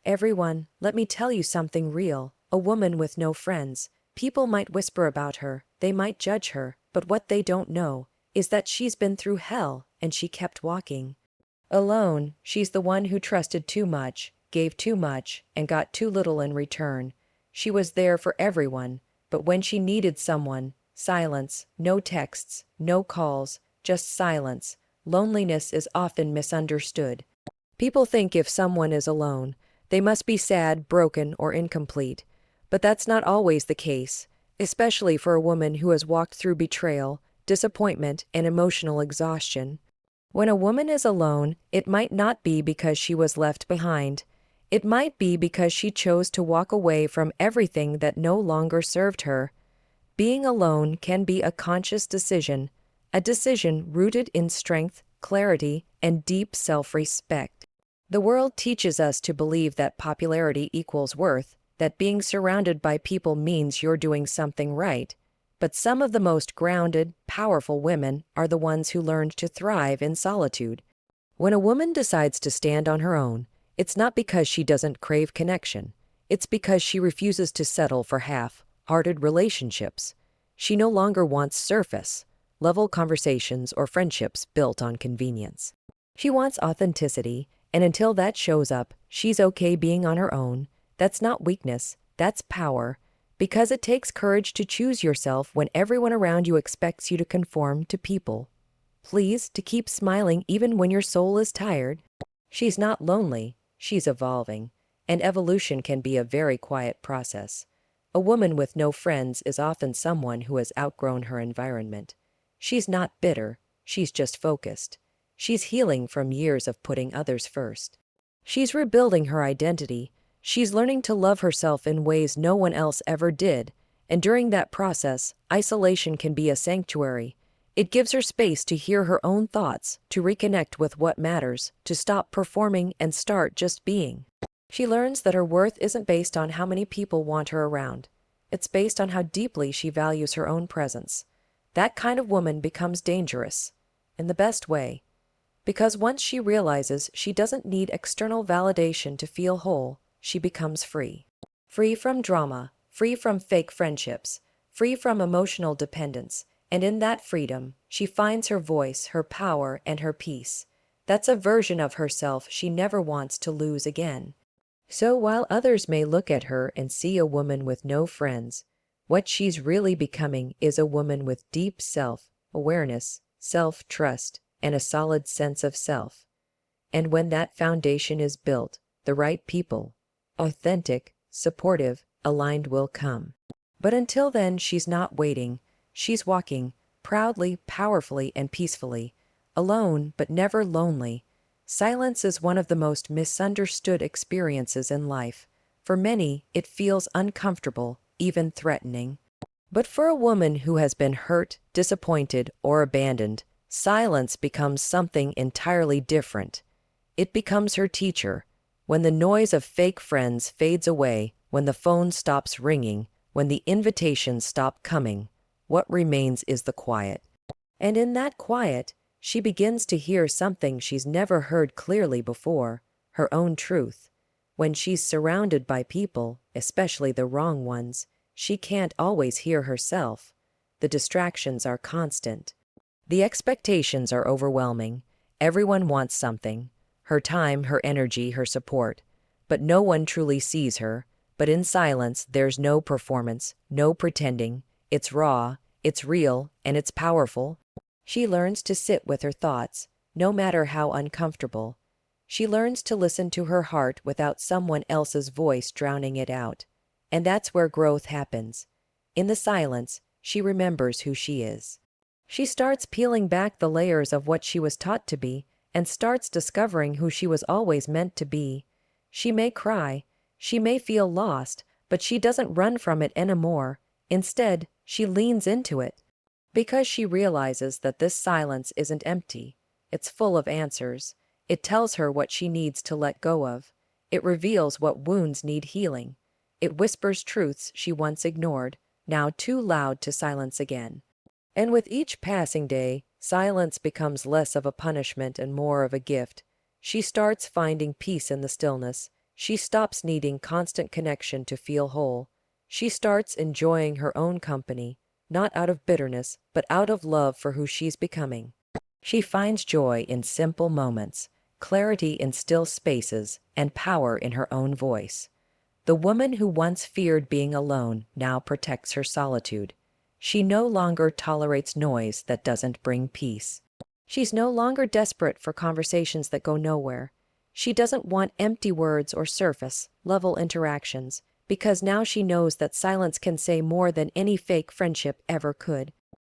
Everyone, let me tell you something real. A woman with no friends. People might whisper about her, they might judge her, but what they don't know is that she's been through hell and she kept walking. Alone, she's the one who trusted too much, gave too much, and got too little in return. She was there for everyone, but when she needed someone, silence, no texts, no calls, just silence. Loneliness is often misunderstood. People think if someone is alone, they must be sad, broken, or incomplete. But that's not always the case, especially for a woman who has walked through betrayal, disappointment, and emotional exhaustion. When a woman is alone, it might not be because she was left behind. It might be because she chose to walk away from everything that no longer served her. Being alone can be a conscious decision, a decision rooted in strength, clarity, and deep self-respect. The world teaches us to believe that popularity equals worth, that being surrounded by people means you're doing something right. But some of the most grounded, powerful women are the ones who learned to thrive in solitude. When a woman decides to stand on her own, it's not because she doesn't crave connection. It's because she refuses to settle for half-hearted relationships. She no longer wants surface-level conversations or friendships built on convenience. She wants authenticity, and until that shows up, she's okay being on her own. That's not weakness, that's power. Because it takes courage to choose yourself when everyone around you expects you to conform to people. Please, to keep smiling even when your soul is tired. She's not lonely, she's evolving, and evolution can be a very quiet process. A woman with no friends is often someone who has outgrown her environment. She's not bitter, she's just focused. She's healing from years of putting others first. She's rebuilding her identity. She's learning to love herself in ways no one else ever did, and during that process, isolation can be a sanctuary. It gives her space to hear her own thoughts, to reconnect with what matters, to stop performing and start just being. She learns that her worth isn't based on how many people want her around. It's based on how deeply she values her own presence. That kind of woman becomes dangerous, in the best way, because once she realizes she doesn't need external validation to feel whole, she becomes free. Free from drama, free from fake friendships, free from emotional dependence, and in that freedom, she finds her voice, her power, and her peace. That's a version of herself she never wants to lose again. So while others may look at her and see a woman with no friends, what she's really becoming is a woman with deep self-awareness, self-trust, and a solid sense of self. And when that foundation is built, the right people, authentic, supportive, aligned, will come. But until then, she's not waiting. She's walking, proudly, powerfully, and peacefully, alone but never lonely. Silence is one of the most misunderstood experiences in life. For many, it feels uncomfortable, even threatening. But for a woman who has been hurt, disappointed, or abandoned, silence becomes something entirely different. It becomes her teacher. When the noise of fake friends fades away, when the phone stops ringing, when the invitations stop coming, what remains is the quiet. And in that quiet, she begins to hear something she's never heard clearly before, her own truth. When she's surrounded by people, especially the wrong ones, she can't always hear herself. The distractions are constant. The expectations are overwhelming. Everyone wants something. Her time, her energy, her support. But no one truly sees her. But in silence, there's no performance, no pretending. It's raw, it's real, and it's powerful. She learns to sit with her thoughts, no matter how uncomfortable. She learns to listen to her heart without someone else's voice drowning it out. And that's where growth happens. In the silence, she remembers who she is. She starts peeling back the layers of what she was taught to be, and starts discovering who she was always meant to be. She may cry, she may feel lost, but she doesn't run from it anymore. Instead, she leans into it. Because she realizes that this silence isn't empty. It's full of answers. It tells her what she needs to let go of. It reveals what wounds need healing. It whispers truths she once ignored, now too loud to silence again. And with each passing day, silence becomes less of a punishment and more of a gift. She starts finding peace in the stillness. She stops needing constant connection to feel whole. She starts enjoying her own company, not out of bitterness, but out of love for who she's becoming. She finds joy in simple moments, clarity in still spaces, and power in her own voice. The woman who once feared being alone now protects her solitude. She no longer tolerates noise that doesn't bring peace. She's no longer desperate for conversations that go nowhere. She doesn't want empty words or surface-level interactions, because now she knows that silence can say more than any fake friendship ever could.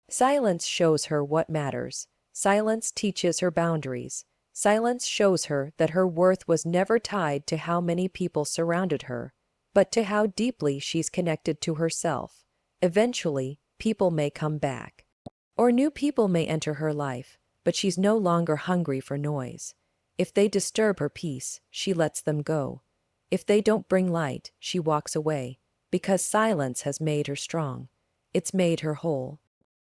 Silence shows her what matters. Silence teaches her boundaries. Silence shows her that her worth was never tied to how many people surrounded her, but to how deeply she's connected to herself. Eventually, people may come back, or new people may enter her life, but she's no longer hungry for noise. If they disturb her peace, she lets them go. If they don't bring light, she walks away, because silence has made her strong. It's made her whole.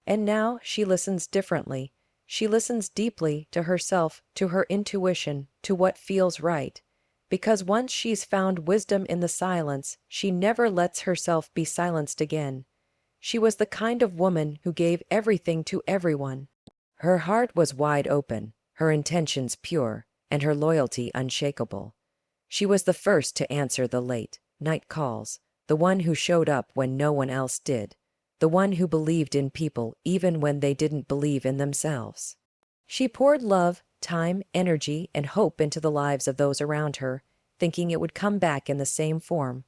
And now she listens differently. She listens deeply to herself, to her intuition, to what feels right. Because once she's found wisdom in the silence, she never lets herself be silenced again. She was the kind of woman who gave everything to everyone. Her heart was wide open, her intentions pure, and her loyalty unshakable. She was the first to answer the late-night calls, the one who showed up when no one else did, the one who believed in people even when they didn't believe in themselves. She poured love, time, energy, and hope into the lives of those around her, thinking it would come back in the same form.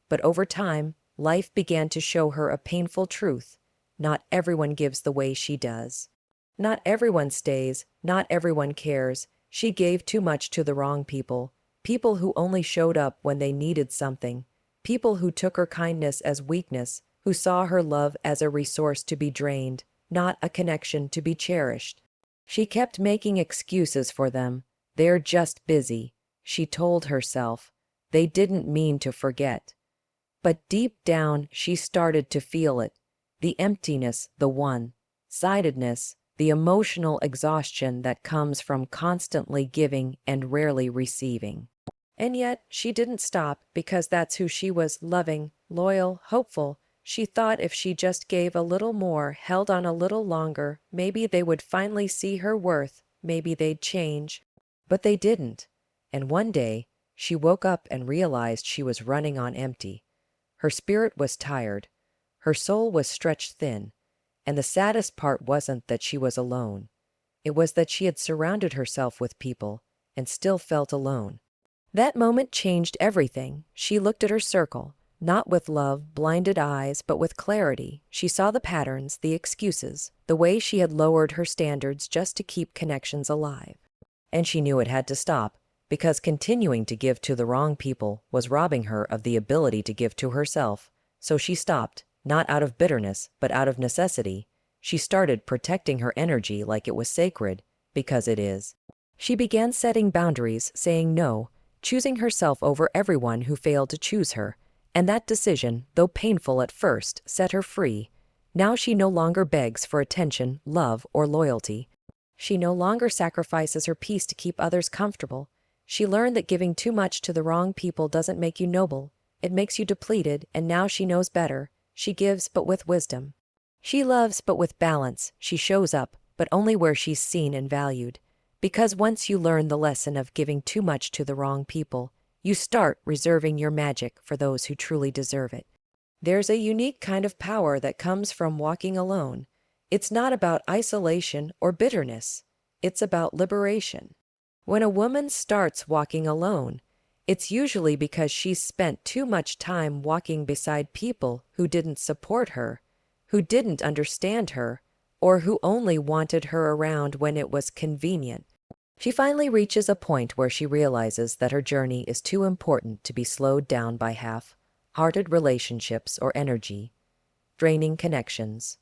But over time, life began to show her a painful truth. Not everyone gives the way she does. Not everyone stays, not everyone cares. She gave too much to the wrong people, people who only showed up when they needed something, people who took her kindness as weakness, who saw her love as a resource to be drained, not a connection to be cherished. She kept making excuses for them. They're just busy, she told herself. They didn't mean to forget. But deep down, she started to feel it. The emptiness, the one-sidedness, the emotional exhaustion that comes from constantly giving and rarely receiving. And yet, she didn't stop, because that's who she was: loving, loyal, hopeful. She thought if she just gave a little more, held on a little longer, maybe they would finally see her worth, maybe they'd change. But they didn't. And one day, she woke up and realized she was running on empty. Her spirit was tired. Her soul was stretched thin. And the saddest part wasn't that she was alone. It was that she had surrounded herself with people and still felt alone. That moment changed everything. She looked at her circle, not with love, blinded eyes, but with clarity. She saw the patterns, the excuses, the way she had lowered her standards just to keep connections alive. And she knew it had to stop, because continuing to give to the wrong people was robbing her of the ability to give to herself. So she stopped. Not out of bitterness, but out of necessity. She started protecting her energy like it was sacred, because it is. She began setting boundaries, saying no, choosing herself over everyone who failed to choose her. And that decision, though painful at first, set her free. Now she no longer begs for attention, love, or loyalty. She no longer sacrifices her peace to keep others comfortable. She learned that giving too much to the wrong people doesn't make you noble. It makes you depleted, and now she knows better. She gives, but with wisdom. She loves, but with balance. She shows up, but only where she's seen and valued. Because once you learn the lesson of giving too much to the wrong people, you start reserving your magic for those who truly deserve it. There's a unique kind of power that comes from walking alone. It's not about isolation or bitterness. It's about liberation. When a woman starts walking alone, it's usually because she's spent too much time walking beside people who didn't support her, who didn't understand her, or who only wanted her around when it was convenient. She finally reaches a point where she realizes that her journey is too important to be slowed down by half-hearted relationships or energy-draining connections.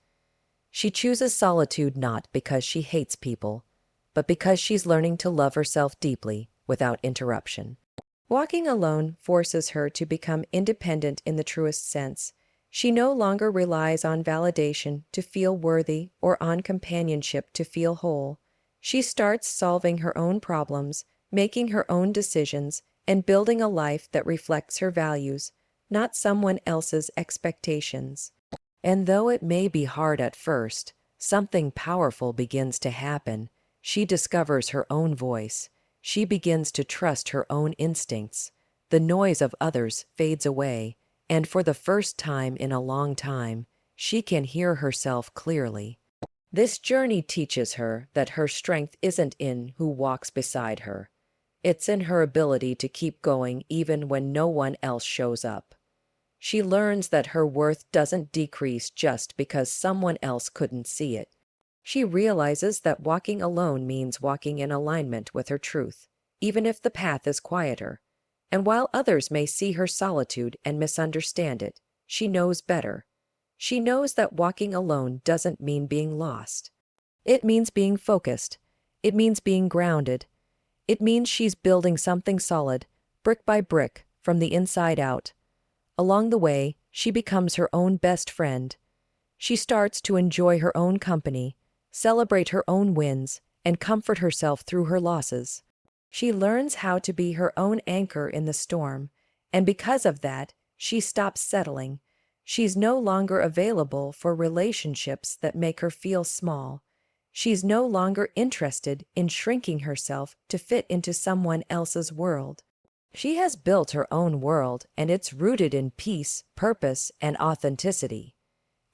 She chooses solitude not because she hates people, but because she's learning to love herself deeply without interruption. Walking alone forces her to become independent in the truest sense. She no longer relies on validation to feel worthy or on companionship to feel whole. She starts solving her own problems, making her own decisions, and building a life that reflects her values, not someone else's expectations. And though it may be hard at first, something powerful begins to happen. She discovers her own voice. She begins to trust her own instincts. The noise of others fades away, and for the first time in a long time, she can hear herself clearly. This journey teaches her that her strength isn't in who walks beside her. It's in her ability to keep going even when no one else shows up. She learns that her worth doesn't decrease just because someone else couldn't see it. She realizes that walking alone means walking in alignment with her truth, even if the path is quieter. And while others may see her solitude and misunderstand it, she knows better. She knows that walking alone doesn't mean being lost. It means being focused. It means being grounded. It means she's building something solid, brick by brick, from the inside out. Along the way, she becomes her own best friend. She starts to enjoy her own company, celebrate her own wins, and comfort herself through her losses. She learns how to be her own anchor in the storm, and because of that, she stops settling. She's no longer available for relationships that make her feel small. She's no longer interested in shrinking herself to fit into someone else's world. She has built her own world, and it's rooted in peace, purpose, and authenticity.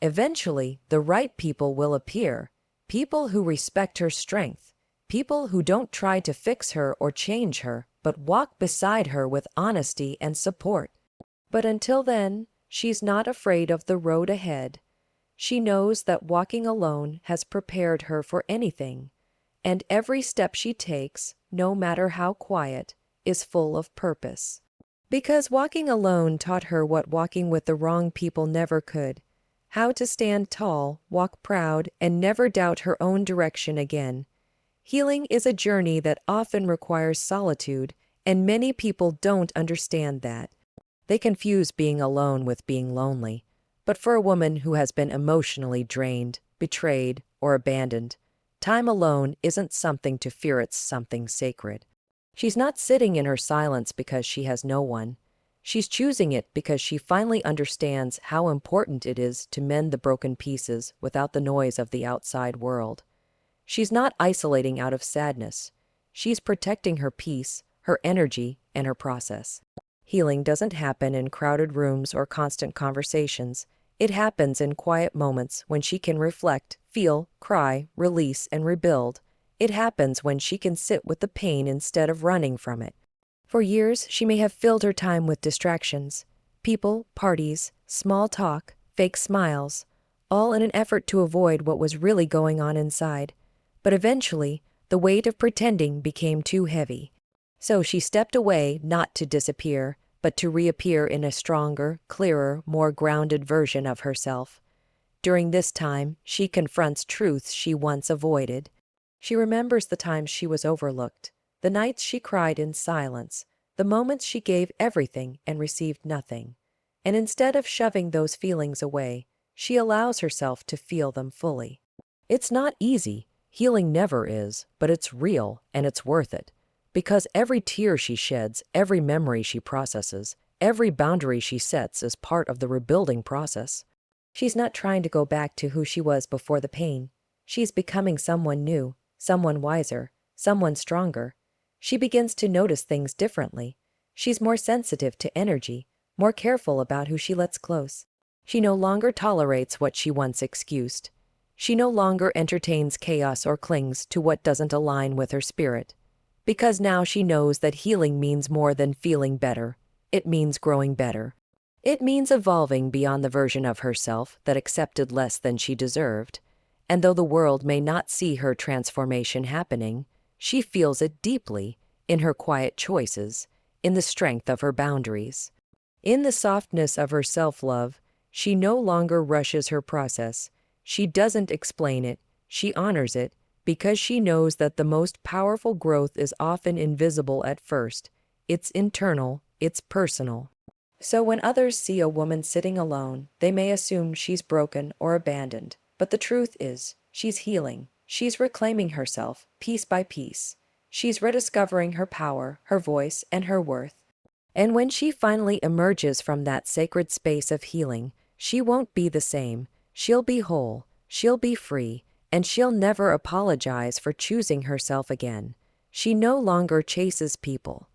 Eventually, the right people will appear, people who respect her strength, people who don't try to fix her or change her, but walk beside her with honesty and support. But until then, she's not afraid of the road ahead. She knows that walking alone has prepared her for anything, and every step she takes, no matter how quiet, is full of purpose. Because walking alone taught her what walking with the wrong people never could: how to stand tall, walk proud, and never doubt her own direction again. Healing is a journey that often requires solitude, and many people don't understand that. They confuse being alone with being lonely. But for a woman who has been emotionally drained, betrayed, or abandoned, time alone isn't something to fear, it's something sacred. She's not sitting in her silence because she has no one. She's choosing it because she finally understands how important it is to mend the broken pieces without the noise of the outside world. She's not isolating out of sadness. She's protecting her peace, her energy, and her process. Healing doesn't happen in crowded rooms or constant conversations. It happens in quiet moments when she can reflect, feel, cry, release, and rebuild. It happens when she can sit with the pain instead of running from it. For years, she may have filled her time with distractions: people, parties, small talk, fake smiles, all in an effort to avoid what was really going on inside. But eventually, the weight of pretending became too heavy. So she stepped away, not to disappear, but to reappear in a stronger, clearer, more grounded version of herself. During this time, she confronts truths she once avoided. She remembers the times she was overlooked, the nights she cried in silence, the moments she gave everything and received nothing. And instead of shoving those feelings away, she allows herself to feel them fully. It's not easy. Healing never is, but it's real, and it's worth it. Because every tear she sheds, every memory she processes, every boundary she sets is part of the rebuilding process. She's not trying to go back to who she was before the pain. She's becoming someone new, someone wiser, someone stronger. She begins to notice things differently. She's more sensitive to energy, more careful about who she lets close. She no longer tolerates what she once excused. She no longer entertains chaos or clings to what doesn't align with her spirit. Because now she knows that healing means more than feeling better. It means growing better. It means evolving beyond the version of herself that accepted less than she deserved. And though the world may not see her transformation happening, she feels it deeply, in her quiet choices, in the strength of her boundaries. In the softness of her self-love, she no longer rushes her process. She doesn't explain it, she honors it, because she knows that the most powerful growth is often invisible at first. It's internal, it's personal. So when others see a woman sitting alone, they may assume she's broken or abandoned. But the truth is, she's healing. She's reclaiming herself, piece by piece. She's rediscovering her power, her voice, and her worth. And when she finally emerges from that sacred space of healing, she won't be the same. She'll be whole, she'll be free, and she'll never apologize for choosing herself again. She no longer chases people.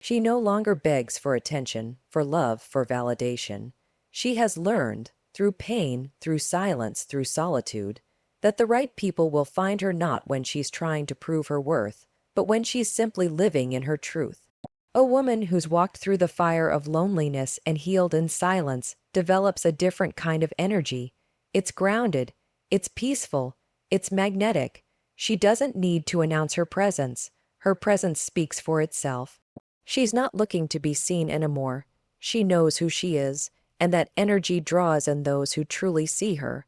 She no longer begs for attention, for love, for validation. She has learned, through pain, through silence, through solitude, that the right people will find her not when she's trying to prove her worth, but when she's simply living in her truth. A woman who's walked through the fire of loneliness and healed in silence develops a different kind of energy. It's grounded, it's peaceful, it's magnetic. She doesn't need to announce her presence. Her presence speaks for itself. She's not looking to be seen anymore. She knows who she is, and that energy draws in those who truly see her.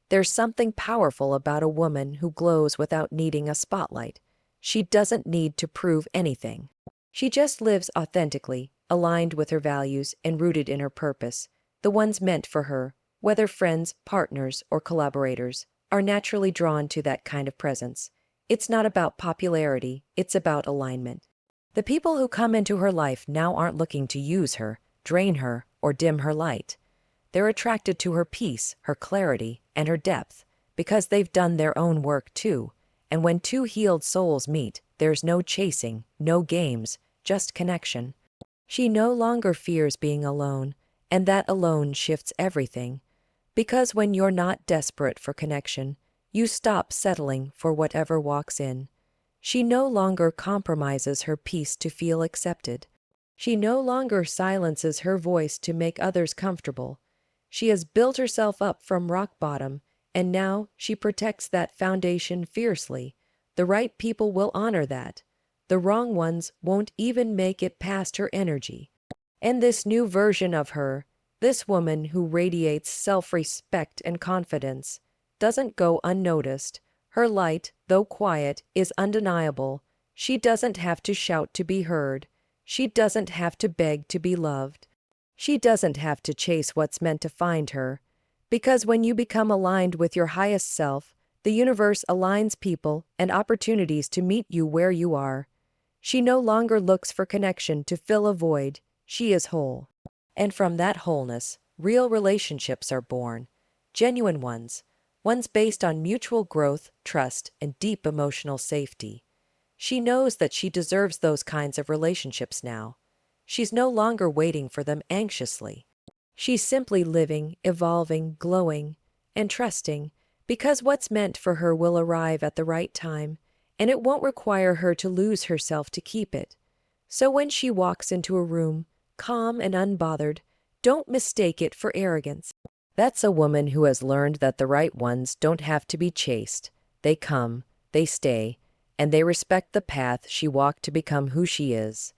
There's something powerful about a woman who glows without needing a spotlight. She doesn't need to prove anything. She just lives authentically, aligned with her values and rooted in her purpose. The ones meant for her, whether friends, partners, or collaborators, are naturally drawn to that kind of presence. It's not about popularity, it's about alignment. The people who come into her life now aren't looking to use her, drain her, or dim her light. They're attracted to her peace, her clarity, and her depth, because they've done their own work too. And when two healed souls meet, there's no chasing, no games, just connection. She no longer fears being alone, and that alone shifts everything. Because when you're not desperate for connection, you stop settling for whatever walks in. She no longer compromises her peace to feel accepted. She no longer silences her voice to make others comfortable. She has built herself up from rock bottom, and now she protects that foundation fiercely. The right people will honor that. The wrong ones won't even make it past her energy. And this new version of her, this woman who radiates self-respect and confidence, doesn't go unnoticed. Her light, though quiet, is undeniable. She doesn't have to shout to be heard. She doesn't have to beg to be loved. She doesn't have to chase what's meant to find her. Because when you become aligned with your highest self, the universe aligns people and opportunities to meet you where you are. She no longer looks for connection to fill a void. She is whole. And from that wholeness, real relationships are born. Genuine ones. Ones based on mutual growth, trust, and deep emotional safety. She knows that she deserves those kinds of relationships now. She's no longer waiting for them anxiously. She's simply living, evolving, glowing, and trusting, because what's meant for her will arrive at the right time, and it won't require her to lose herself to keep it. So when she walks into a room, calm and unbothered, don't mistake it for arrogance. That's a woman who has learned that the right ones don't have to be chased. They come, they stay, and they respect the path she walked to become who she is.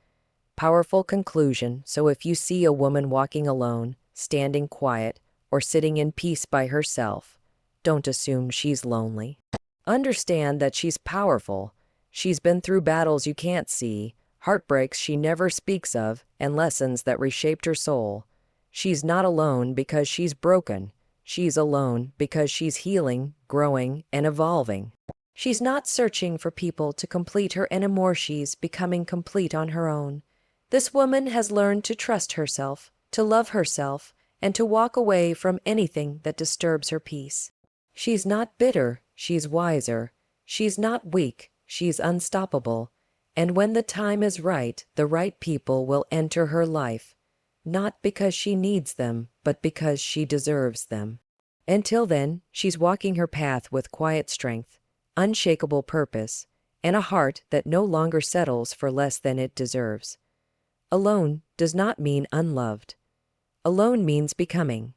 Powerful conclusion. So if you see a woman walking alone, standing quiet, or sitting in peace by herself, don't assume she's lonely. Understand that she's powerful. She's been through battles you can't see, heartbreaks she never speaks of, and lessons that reshaped her soul. She's not alone because she's broken. She's alone because she's healing, growing, and evolving. She's not searching for people to complete her anymore. She's becoming complete on her own. This woman has learned to trust herself, to love herself, and to walk away from anything that disturbs her peace. She's not bitter, she's wiser. She's not weak, she's unstoppable. And when the time is right, the right people will enter her life. Not because she needs them, but because she deserves them. Until then, she's walking her path with quiet strength, unshakable purpose, and a heart that no longer settles for less than it deserves. Alone does not mean unloved. Alone means becoming.